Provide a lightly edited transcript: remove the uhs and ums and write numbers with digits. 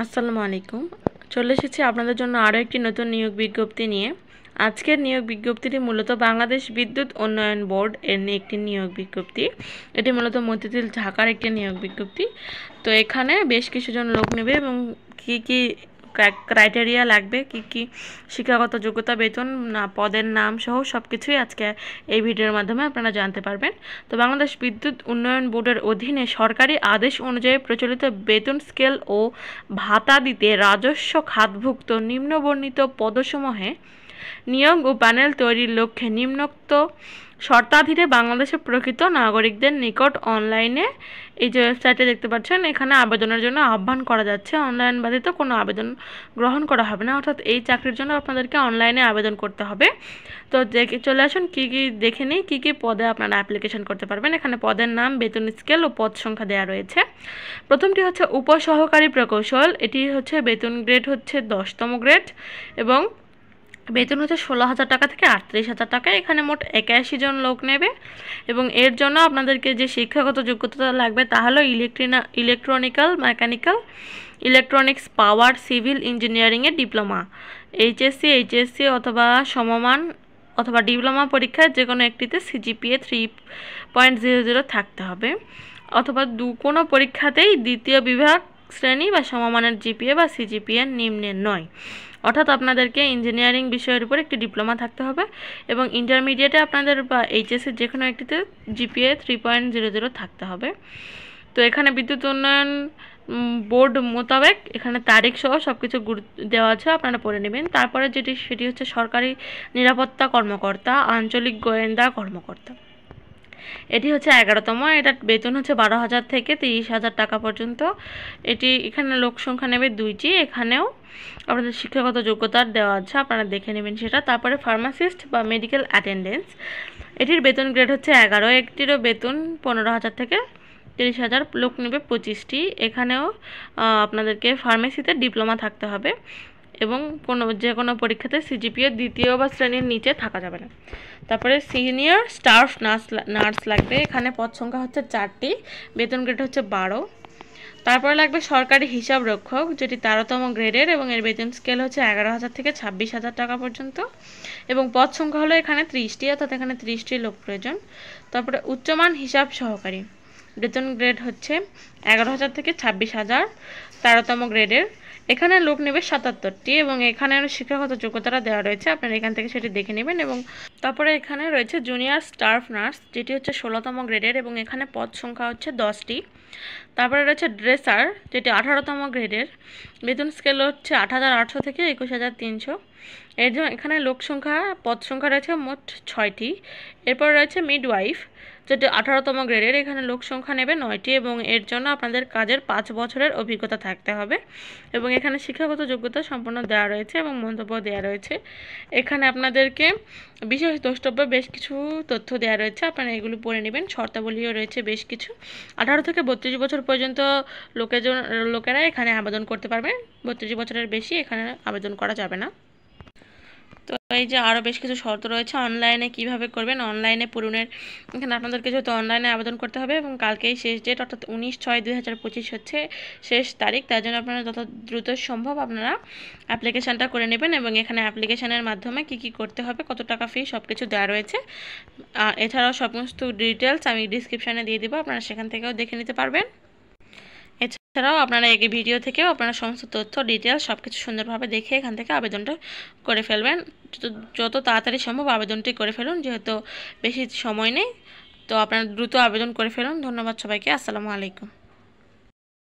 আসসালামু আলাইকুম। চলে এসেছি আপনাদের জন্য আরও একটি নতুন নিয়োগ বিজ্ঞপ্তি নিয়ে। আজকের নিয়োগ বিজ্ঞপ্তিটি মূলত বাংলাদেশ বিদ্যুৎ উন্নয়ন বোর্ড এর একটি নিয়োগ বিজ্ঞপ্তি। এটি মূলত মতিঝিল ঢাকার একটি নিয়োগ বিজ্ঞপ্তি। তো এখানে বেশ কিছুজন লোক নেবে এবং কি ক্রাইটেরিয়া লাগবে, কি শিক্ষাগত যোগ্যতা, বেতন, পদের নাম সহ সব কিছুই আজকে এই ভিডিওর মাধ্যমে আপনারা জানতে পারবেন। তো বাংলাদেশ বিদ্যুৎ উন্নয়ন বোর্ডের অধীনে সরকারি আদেশ অনুযায়ী প্রচলিত বেতন স্কেল ও ভাতা দিতে রাজস্ব খাতভুক্ত নিম্নবর্ণিত পদসমূহে নিয়োগ ও প্যানেল তৈরির লক্ষ্যে নিম্নোক্ত শর্তাধীনে বাংলাদেশের প্রকৃত নাগরিকদের নিকট অনলাইনে, এই যে ওয়েবসাইটে দেখতে পাচ্ছেন, এখানে আবেদনের জন্য আহ্বান করা যাচ্ছে। অনলাইন ব্যতীত কোনো আবেদন গ্রহণ করা হবে না, অর্থাৎ এই চাকরির জন্য আপনাদেরকে অনলাইনে আবেদন করতে হবে। তো চলে আসুন কি দেখে নিই কি পদে আপনারা অ্যাপ্লিকেশন করতে পারবেন। এখানে পদের নাম, বেতন স্কেল ও পদ সংখ্যা দেওয়া রয়েছে। প্রথমটি হচ্ছে উপসহকারী প্রকৌশল। এটি হচ্ছে বেতন গ্রেড হচ্ছে 10তম গ্রেড এবং বেতন হচ্ছে 16,000 টাকা থেকে 38,000 টাকা। এখানে মোট 81 জন লোক নেবে এবং এর জন্য আপনাদেরকে যে শিক্ষাগত যোগ্যতা লাগবে তা হলো ইলেকট্রনিক্যাল, মেকানিক্যাল, ইলেকট্রনিক্স, পাওয়ার, সিভিল ইঞ্জিনিয়ারিংয়ে ডিপ্লোমা, এইচএসসি অথবা সমমান অথবা ডিপ্লোমা পরীক্ষায় যে কোনো একটিতে সিজিপিএ 3.00 থাকতে হবে, অথবা কোনো পরীক্ষাতেই দ্বিতীয় বিভাগ শ্রেণী বা সমমানের জিপিএ বা সিজিপিএ নিম্নে নয়। অর্থাৎ আপনাদেরকে ইঞ্জিনিয়ারিং বিষয়ের উপর একটি ডিপ্লোমা থাকতে হবে এবং ইন্টারমিডিয়েটে আপনাদের বা এইচএসের যে কোনো একটিতে জিপিএ 3.00 থাকতে হবে। তো এখানে বিদ্যুৎ উন্নয়ন বোর্ড মোতাবেক এখানে তারিখ সহ সব কিছু দেওয়া আছে, আপনারা পড়ে নেবেন। তারপরে সেটি হচ্ছে সরকারি নিরাপত্তা কর্মকর্তা, আঞ্চলিক গোয়েন্দা কর্মকর্তা। এটি হচ্ছে 11তম। এটার বেতন হচ্ছে 12,000 থেকে 30,000 টাকা পর্যন্ত। এখানে লোক সংখ্যা নেবে 2টি। এখানেও আপনাদের শিক্ষাগত যোগ্যতার দেওয়া আছে, আপনারা দেখে নেবেন সেটা। তারপরে ফার্মাসিস্ট বা মেডিকেল অ্যাটেন্ডেন্স, এটির বেতন গ্রেড হচ্ছে 11। একটিরও বেতন 15,000 থেকে 30,000, লোক নেবে 25টি। এখানেও আপনাদেরকে ফার্মেসিতে ডিপ্লোমা থাকতে হবে এবং যে কোনো পরীক্ষাতে সিজিপিএ দ্বিতীয় বা শ্রেণীর নিচে থাকা যাবে না। তারপরে সিনিয়র স্টাফ নার্স লাগবে। এখানে পদ সংখ্যা হচ্ছে 4টি, বেতন গ্রেড হচ্ছে 12। তারপরে লাগবে সরকারি হিসাব রক্ষক, যেটি 13তম গ্রেডের এবং এর বেতন স্কেল হচ্ছে 11,000 থেকে 26,000 টাকা পর্যন্ত এবং পদ সংখ্যা হলো এখানে 30টি, অর্থাৎ এখানে 30টি লোক প্রয়োজন। তারপরে উচ্চমান হিসাব সহকারী, বেতন গ্রেড হচ্ছে 11,000 থেকে 26,000, 13তম গ্রেডের। এখানে লোক নেবে 77টি এবং এখানে শিক্ষাগত যোগ্যতাটা দেওয়া রয়েছে, আপনারা এখান থেকে সেটি দেখে নেবেন। এবং তারপরে এখানে রয়েছে জুনিয়র স্টাফ নার্স, যেটি হচ্ছে 16তম গ্রেডের এবং এখানে পদ সংখ্যা হচ্ছে 10টি। তারপরে রয়েছে ড্রেসার, যেটি 18তম গ্রেডের, বেতন স্কেল হচ্ছে 8,800 থেকে 21,300। এর জন্য এখানে পদ সংখ্যা রয়েছে মোট 6টি। এরপর রয়েছে মিডওয়াইফ, যেটি 18তম গ্রেডের, এখানে লোক সংখ্যা নেবে 9টি এবং এর জন্য আপনাদের কাজের 5 বছরের অভিজ্ঞতা থাকতে হবে এবং এখানে শিক্ষাগত যোগ্যতা সম্পূর্ণ দেওয়া রয়েছে এবং মন্তব্য দেওয়া রয়েছে। এখানে আপনাদেরকে বিশেষ দ্রষ্টব্য বেশ কিছু তথ্য দেওয়া রয়েছে, আপনারা এগুলো পড়ে নেবেন। শর্তাবলীও রয়েছে বেশ কিছু। 18 থেকে 32 বছর পর্যন্ত লোকেরা এখানে আবেদন করতে পারবে, 32 বছরের বেশি এখানে আবেদন করা যাবে না। তো এই যে আরও বেশ কিছু শর্ত রয়েছে। অনলাইনে কিভাবে করবেন, অনলাইনে পূরণের, এখানে আপনাদেরকে যেহেতু অনলাইনে আবেদন করতে হবে এবং কালকেই শেষ ডেট, অর্থাৎ 19/6/2025 হচ্ছে শেষ তারিখ। তার জন্য আপনারা যত দ্রুত সম্ভব আপনারা অ্যাপ্লিকেশানটা করে নেবেন এবং এখানে অ্যাপ্লিকেশানের মাধ্যমে কি করতে হবে, কত টাকা ফি, সব কিছু দেওয়া রয়েছে। এছাড়াও সমস্ত ডিটেলস আমি ডিসক্রিপশানে দিয়ে দেবো, আপনারা সেখান থেকেও দেখে নিতে পারবেন। এছাড়াও আপনারা এই ভিডিও থেকেও আপনারা সমস্ত তথ্য ডিটেলস সব কিছু সুন্দরভাবে দেখে এখান থেকে আবেদনটা করে ফেলবেন। যত তাড়াতাড়ি সম্ভব আবেদনটি করে ফেলুন, যেহেতু বেশি সময় নেই। তো আপনারা দ্রুত আবেদন করে ফেলুন। ধন্যবাদ সবাইকে। আসসালামু আলাইকুম।